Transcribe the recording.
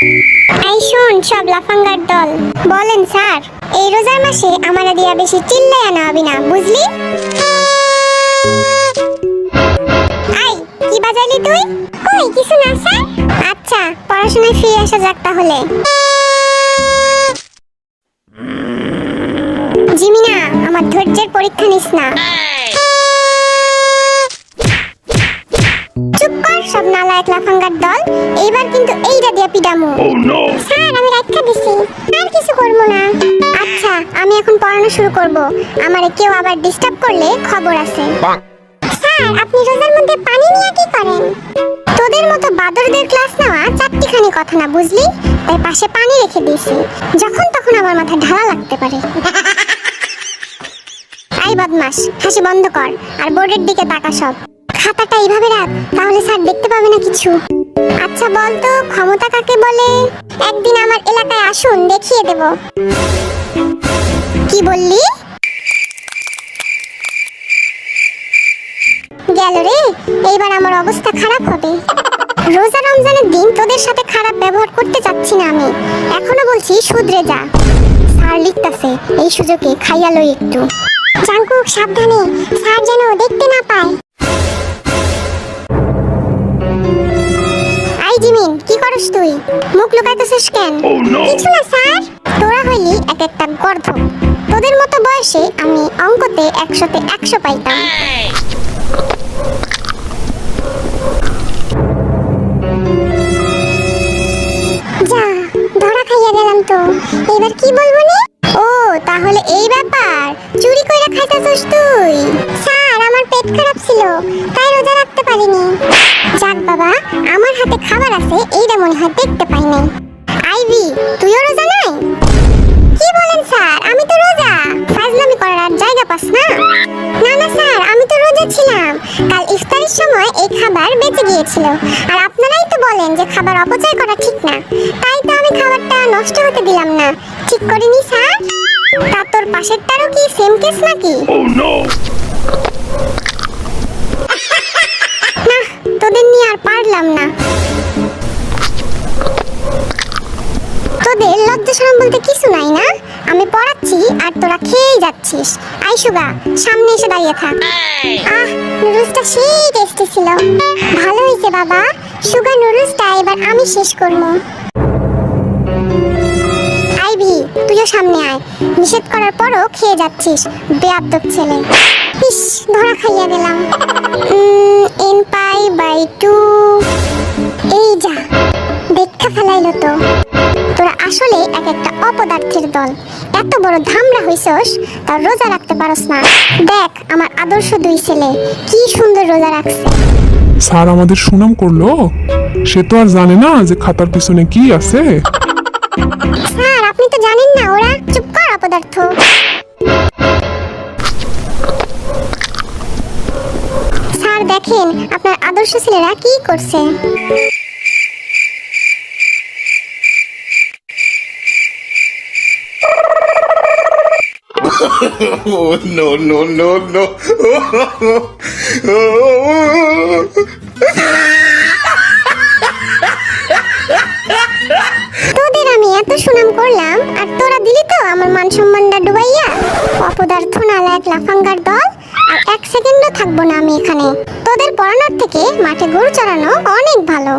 এই শুন সব লাফাঙ্গার দল, বলেন স্যার এই রোজার মাসে আমারে দিয়া বেশি চিল্লাইয়া না হবি না, বুঝলি? আই কি বাজাইলি তুই? কই কিছু না স্যার। আচ্ছা পড়াশোনায় ফিরে আসা যাক তাহলে। জিমিনা আমার ধৈর্যের পরীক্ষা নিস না। চুপ কর সব নালায়েক লাফাঙ্গার দল, এইবার কিন্তু এইটা দিয়া পিডামু। স্যার আমি রাখা দিছি, আর কিছু করব না। আচ্ছা আমি এখন পড়ানো শুরু করব, আমারে কেউ আবার ডিস্টার্ব করলে খবর আছে। স্যার আপনি রোজার মধ্যে পানি নিয়ে কি করেন? তোদের মতো বাদরদের ক্লাস নেওয়া চারটিখানি কথা না, বুঝলি? তাই পাশে পানি রেখে দিয়েছি, যখন তখন আমার মাথা ঢালা লাগতে পারে। আই বদমাস, হাসি বন্ধ কর আর বোর্ডের দিকে তাকা সব। খাতাটা এইভাবে রাখ, তাহলে স্যার দেখতে পাবে না কিছু। আচ্ছা বল তো ক্ষমতা কাকে বলে? একদিন আমার এলাকায় আসুন, দেখিয়ে দেব। কি বললি? গেল রে, এইবার আমার অবস্থা খারাপ হবে। রোজা রমজানের দিন তোদের সাথে খারাপ ব্যবহার করতে চাচ্ছি না আমি, এখনো বলছি শুধরে যা। স্যার লিখতাছে, এই সুযোগে খাইয়া লই একটু। জাঙ্কুক সাবধানে, স্যার যেন দেখতে না পায়। আই জিমিন কি করস তুই? মুখ লুকাইতেছিস কেন? কিছু না স্যার। তোরা হইলি এক একটা গর্ধ, তোদের মতো বয়সে আমি অঙ্কতে 100-তে 100 পাইতাম। যা ধরা খাইয়া গেলাম তো, এবার কি বলবো নি? ও তাহলে এই ব্যাপার, চুরি কইরা খাইতাছস তুই? স্যার আমার পেট খারাপ ছিল, তাই রোজা রাখতে পারিনি। যাক বাবা, আমার হাতে খাবার আছে, এইটা মনে হয় দেখতে পাই নাই। আইভি তুইও রোজা নাই? কি বলেন স্যার, আমি তো রোজা। ফাজলামি করার আর জায়গা পাস না? না না স্যার আমি তো রোজা ছিলাম, কাল ইফতারের সময় এই খাবার বেঁচে গিয়েছিল, আর আপনারাই তো বলেন যে খাবার অপচয় করা ঠিক না, তাই তো আমি খাবারটা নষ্ট হতে দিলাম না। ঠিক করিনি স্যার? তা তোর পাশেরটারও কি সেম কেস নাকি? না তোদের নিয়ে আর পারলাম না। তোদের লজ্জা শরম বলতে কিছু নাই না? আমি পড়াচ্ছি আর তোরা খেয়েই যাচ্ছিস। আই সুগা সামনে এসে দাঁড়িয়ে থাক। আহ নুডলসটা সেই টেস্টি ছিল। ভালো হয়েছে বাবা, সুগা নুডলসটা এবার আমি শেষ করবো। আইভি তুইও সামনে আয়, নিষেধ করার পরও খেয়ে যাচ্ছিস, বেয়াদব ছেলে। ইস ধরা খাইয়া গেলাম। n pi by 2। এই যা দেখা ফেলাইলো তো। তোরা আসলে এক একটা অপদার্থের দল, এত বড় ধামরা হইছস তার রোজা রাখতে পারস না। দেখ আমার আদর্শ দুই ছেলে কি সুন্দর রোজা রাখছে। স্যার আমাদের সুনাম করলো, সে তো আর জানে না যে খাতার পিছনে কি আছে। স্যার আপনি তো জানেন না ওরা। চুপ কর অপদার্থ। স্যার দেখেন আপনার আদর্শ ছেলেরা কি করছে। Oh no no no no! তোদের আমি এত সুনাম করলাম আর তোরা দিলি তো আমার মান সম্মানটা ডুবাইয়া। অপদার্থ নালায়েক লাফাঙ্গার দল, আর 1 সেকেন্ডও থাকবো না আমি এখানে। তোদের পড়ানোর থেকে মাঠে গরু চড়ানো অনেক ভালো।